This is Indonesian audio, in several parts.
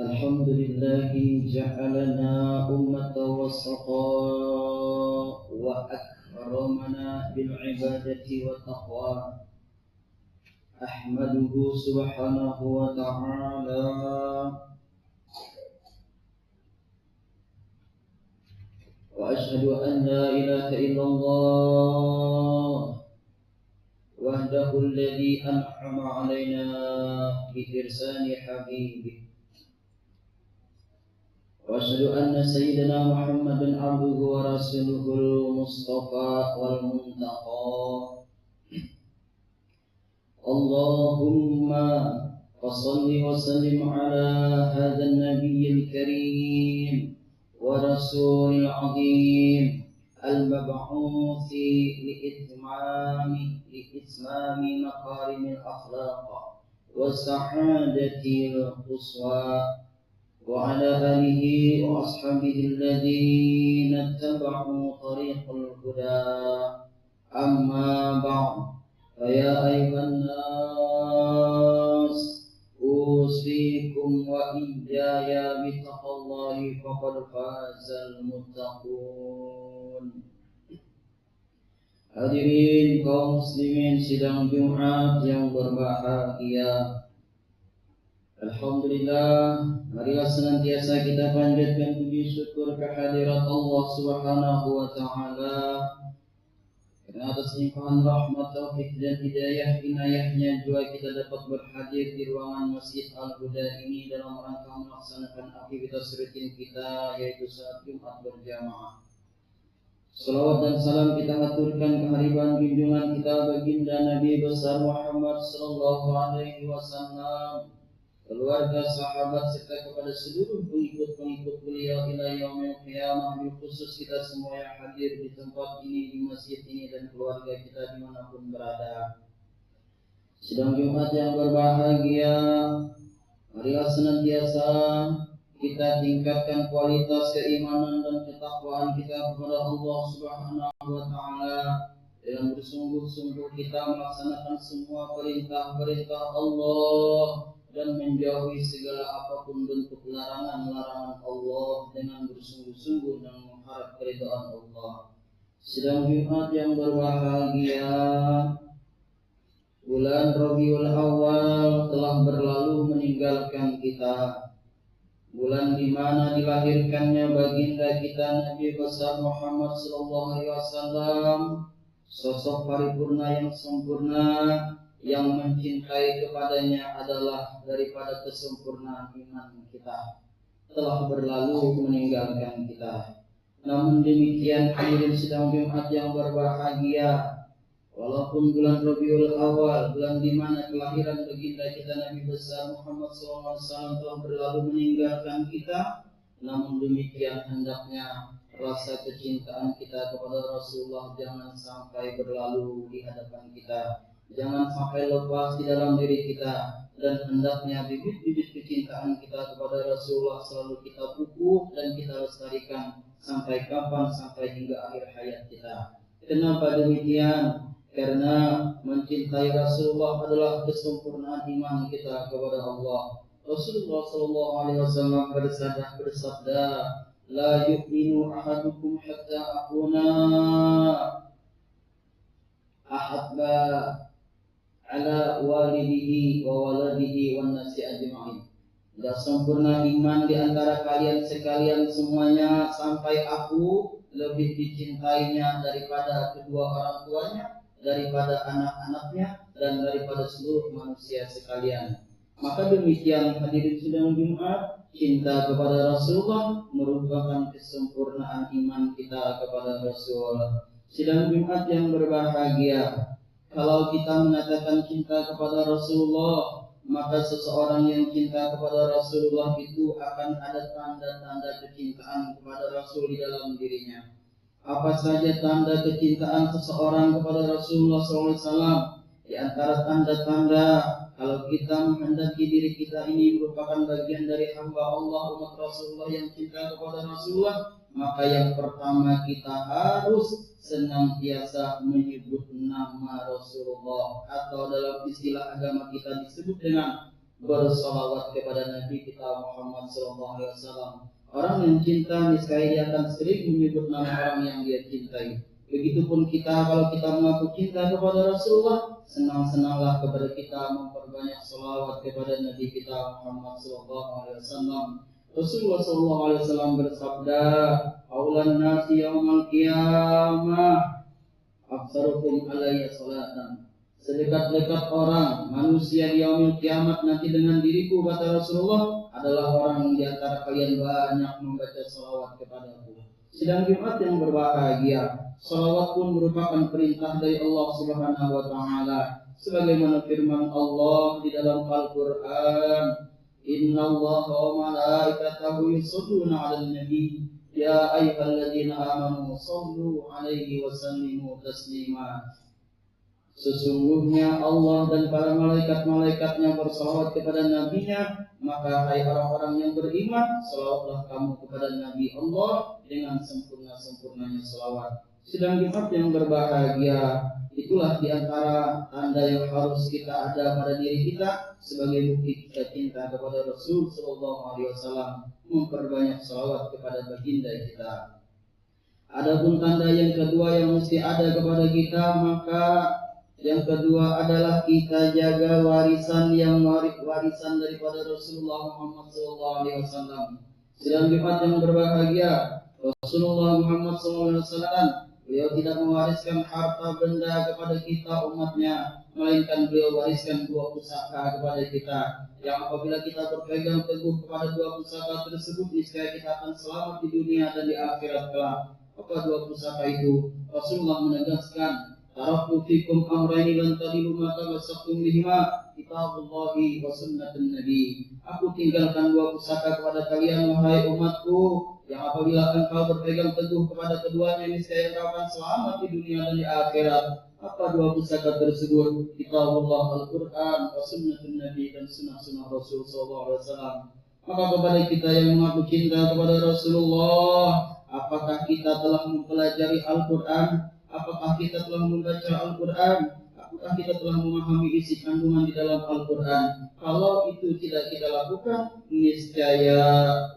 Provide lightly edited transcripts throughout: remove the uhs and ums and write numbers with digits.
Alhamdulillahi ja'alana ummatan wasata wa akramana bil ibadati wa taqwa. Ahmaduhu subhanahu wa ta'ala wa ashhadu an la ilaha illallah wahdahu alladhi an'ama alaina bi irsani habibih. Wa asyhadu anna sayyidina Muhammadan abduhu wa rasuluhul mustafa wal muntaqa. Allahumma fassalli wa sallim ala hadzal nabiyyil karim wa rasulil azim al-mab'uthi li-itmami makarimil akhlaq wa sa'adatil quswa wa ala alihi wa ashabihi alladhina ittaba'u tariqal huda. Amma ba'd, ya ayyuhan nas usikum wa iyaya bittaqwallahi faqad fazal muttaqun. Hadirin kaum muslimin sidang Jumat yang berbahagia, alhamdulillah, marilah senantiasa kita panjatkan puji syukur kehadirat Allah Subhanahu wa taala. Karena atas limpahan rahmat, taufik dan hidayah inayahnya juga kita dapat berhadir di ruangan Masjid Al-Huda ini dalam rangka melaksanakan aktivitas rutin kita, yaitu salat Jumat berjamaah. Salawat dan salam kita aturkan kehadiran junjungan kita baginda Nabi besar Muhammad sallallahu alaihi wasallam, keluarga, sahabat, serta kepada seluruh pengikut-pengikut beliau ila yaumil qiyamah. Khusus kita semua yang hadir di tempat ini, di masjid ini, dan keluarga kita dimanapun berada. Sidang Jumat yang berbahagia, marilah senantiasa kita tingkatkan kualitas keimanan dan ketakwaan kita kepada Allah Subhanahu wa taala dengan bersungguh-sungguh kita melaksanakan semua perintah-perintah Allah dan menjauhi segala apapun bentuk larangan-larangan Allah dengan bersungguh-sungguh dan mengharap keridhaan Allah. Sidang Jumat yang berbahagia, bulan Rabiul Awal telah berlalu meninggalkan kita. Bulan di mana dilahirkannya baginda kita Nabi besar Muhammad sallallahu alaihi wasallam, sosok paripurna yang sempurna, yang mencintai kepadanya adalah daripada kesempurnaan iman kita, telah berlalu meninggalkan kita. Namun demikian, hadirin sidang Jumat yang berbahagia, Walaupun bulan Rabiul Awal, bulan di mana kelahiran baginda kita Nabi besar Muhammad SAW telah berlalu meninggalkan kita, namun demikian hendaknya rasa kecintaan kita kepada Rasulullah jangan sampai berlalu di hadapan kita, jangan sampai lepas di dalam diri kita, dan hendaknya bibit-bibit kecintaan kita kepada Rasulullah selalu kita pupuk dan kita lestarikan sampai kapan, sampai hingga akhir hayat kita. Kenapa demikian? Karena mencintai Rasulullah adalah kesempurnaan iman kita kepada Allah. Rasulullah SAW bersabda, "La yu'minu ahadukum hatta akuna ahabba ala walidihi wa waladihi wan nasi ajma'in." Tidak sempurna iman di antara kalian sekalian semuanya sampai aku lebih dicintainya daripada kedua orang tuanya, daripada anak-anaknya, dan daripada seluruh manusia sekalian. Maka demikian hadirin sidang Jumat, cinta kepada Rasulullah merupakan kesempurnaan iman kita kepada Rasul. Sidang Jumat yang berbahagia, kalau kita mengatakan cinta kepada Rasulullah, maka seseorang yang cinta kepada Rasulullah itu akan ada tanda-tanda kecintaan kepada Rasul di dalam dirinya. Apa saja tanda kecintaan seseorang kepada Rasulullah SAW? Di antara tanda-tanda kalau kita menghendaki diri kita ini merupakan bagian dari hamba Allah, umat Rasulullah yang cinta kepada Rasulullah, maka yang pertama kita harus senantiasa menyebut nama Rasulullah, atau dalam istilah agama kita disebut dengan bersalawat kepada Nabi kita Muhammad SAW. Orang yang cinta niscaya dia akan sering menyebut nama orang yang dia cintai. Begitupun kita, kalau kita mengaku cinta kepada Rasulullah, senang-senanglah kepada kita memperbanyak salawat kepada Nabi kita Muhammad SAW. Rasulullah SAW bersabda, "Aulan nasi yaumal qiyamah aktsarukum alayya salatan." Sedekat-dekat orang manusia di yaumil kiamat nanti dengan diriku, kata Rasulullah, adalah orang yang di antara kalian banyak membaca salawat kepadaku. Sidang Jumat yang berbahagia, salawat pun merupakan perintah dari Allah Subhanahu wa taala. Sebagaimana firman Allah di dalam Al-Qur'an, "Innallaha wa malaikatahu yusholluna 'alan nabi, ya ayyuhalladzina amanu shallu 'alaihi wa sallimu taslima." Sesungguhnya Allah dan para malaikat-malaikatnya bersalawat kepada nabinya, maka hai orang-orang yang beriman, salawatlah kamu kepada Nabi Allah dengan sempurna-sempurnanya salawat. Sidang Jumat yang berbahagia, itulah diantara tanda yang harus kita ada pada diri kita sebagai bukti kita cinta kepada Rasul Sallallahu Alaihi Wasallam, memperbanyak salawat kepada baginda kita. Adapun tanda yang kedua yang mesti ada kepada kita, maka yang kedua adalah kita jaga warisan daripada Rasulullah Muhammad SAW. Sidang Jumat yang berbahagia, Rasulullah Muhammad SAW, beliau tidak mewariskan harta benda kepada kita umatnya, melainkan beliau wariskan dua pusaka kepada kita, yang apabila kita berpegang teguh kepada dua pusaka tersebut, niscaya kita akan selamat di dunia dan di akhirat kelak. Apa dua pusaka itu? Rasulullah menegaskan, "Taraktu fikum amrayni lan tadillu ma tamassaktum bihima, kitabullahi wa sunnatun nabi." Aku tinggalkan dua pusaka kepada kalian wahai umatku, yang apabila engkau berpegang teguh kepada keduanya, niscaya engkau akan selamat di dunia dan di akhirat. Apa dua pusaka tersebut? Kitabullah Al-Quran wa sunnatun nabi, dan sunnah-sunnah Rasul SAW. Maka kepada kita yang mengaku cinta kepada Rasulullah, apakah kita telah mempelajari Al-Quran? Apakah kita telah membaca Al-Quran? Apakah kita telah memahami isi kandungan di dalam Al-Quran? Kalau itu tidak kita lakukan, niscaya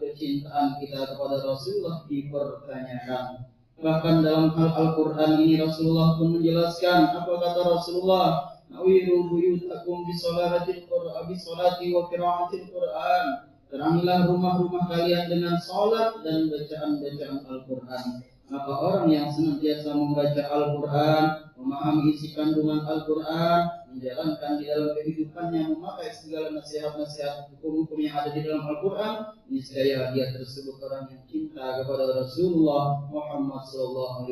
kecintaan kita kepada Rasulullah dipertanyakan. Bahkan dalam hal Al-Quran ini Rasulullah pun menjelaskan, apa kata Rasulullah? "Nawiru buyutakum bisolati wa qiraatil Quran." Terangilah rumah-rumah kalian dengan salat dan bacaan-bacaan Al-Quran. Maka orang yang senantiasa membaca Al-Quran, memahami isi kandungan Al-Quran, menjalankan di dalam kehidupannya, memakai segala nasihat-nasihat hukum-hukum yang ada di dalam Al-Quran, niscaya dia tersebut orang yang cinta kepada Rasulullah Muhammad SAW.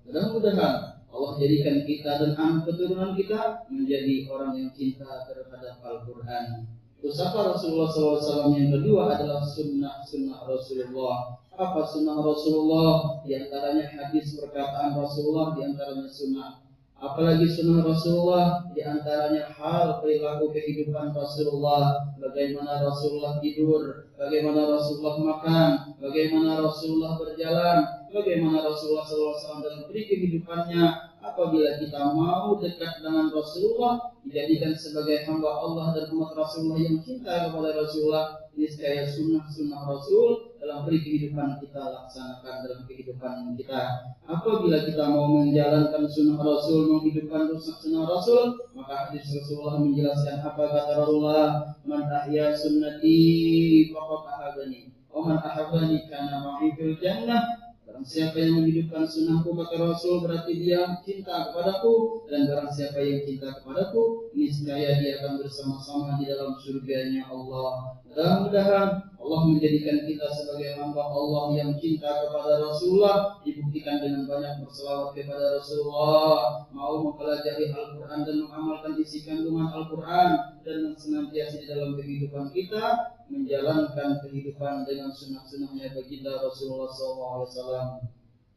Mudah-mudahan Allah jadikan kita dan anak keturunan kita menjadi orang yang cinta terhadap Al-Quran. Terus apa Rasulullah SAW yang kedua adalah sunnah Rasulullah. Apa sunnah Rasulullah? Di antaranya hadis perkataan Rasulullah, di antaranya sunnah. Apalagi sunnah Rasulullah, di antaranya hal perilaku kehidupan Rasulullah, bagaimana Rasulullah tidur, bagaimana Rasulullah makan, bagaimana Rasulullah berjalan, bagaimana Rasulullah SAW dalam kehidupannya. Apabila kita mau dekat dengan Rasulullah, dijadikan sebagai hamba Allah dan umat Rasulullah yang cinta kepada Rasulullah, niscaya sunnah Rasul dalam kehidupan kita laksanakan dalam kehidupan kita. Apabila kita mau menjalankan sunnah Rasul, menghidupkan sunnah Rasul, maka hadis Rasulullah menjelaskan apa kata Rasulullah, man ahya sunnati faqad ahabani, wa man ahabani kana ma'i fil jannah. Barang siapa yang menghidupkan sunnahku kata Rasul, berarti dia cinta kepadaku, dan barang siapa yang cinta kepadaku, niscaya dia akan bersama-sama di dalam surganya Allah. Mudah-mudahan Allah menjadikan kita sebagai hamba Allah yang cinta kepada Rasulullah, dibuktikan dengan banyak berselawat kepada Rasulullah, mau mempelajari Al-Quran dan mengamalkan isi kandungan Al-Quran, dan senantiasa di dalam kehidupan kita menjalankan kehidupan dengan sunnah-sunnahnya baginda Rasulullah SAW.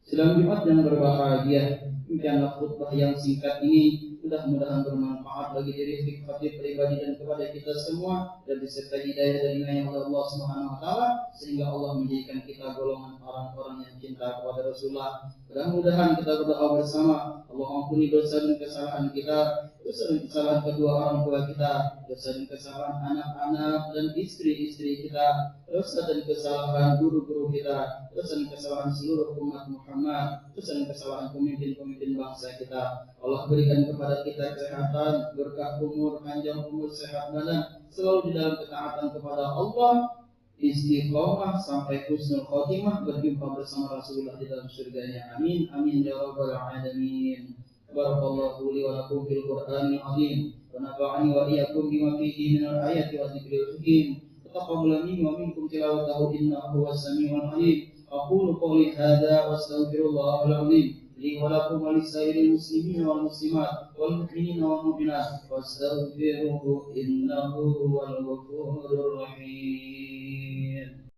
Sidang Jumat yang berbahagia, demikianlah khutbah yang singkat ini mudah-mudahan bermanfaat bagi diri khatib pribadi dan kepada kita semua, dan disertai hidayah dari Allah Subhanahu wa taala, sehingga Allah menjadikan kita golongan orang-orang yang cinta kepada Rasulullah. Mudah-mudahan kita berdoa bersama, Allah ampuni dosa dan kesalahan kita, dosa dan kesalahan kedua orang tua kita, dosa dan kesalahan anak-anak dan istri-istri kita, dosa dan kesalahan guru-guru kita, dosa dan kesalahan seluruh umat Muhammad, dosa dan kesalahan pemimpin-pemimpin bangsa kita. Allah berikan kepada kita kesehatan, berkah umur, panjang umur, sehat badan, selalu di dalam ketaatan kepada Allah, istiqomah sampai husnul khotimah, berjumpa bersama Rasulullah di dalam surganya. Amin amin ya rabbal alamin. Barakallahu li wa lakum fil Qur'anil azim, wa nafa'ani wa iyyakum bima fihi minal ayati wa dzikril hakim. Taqabbal minni wa minkum tilawatahu innahu huwas samiul alim. Aqulu qawli hadza wa astaghfirullahal azim li wa lakum wa lisairil muslimin wal muslimat wal mu'minin wal mu'minat wastaghfiruhu innahu huwal ghafurur rahim.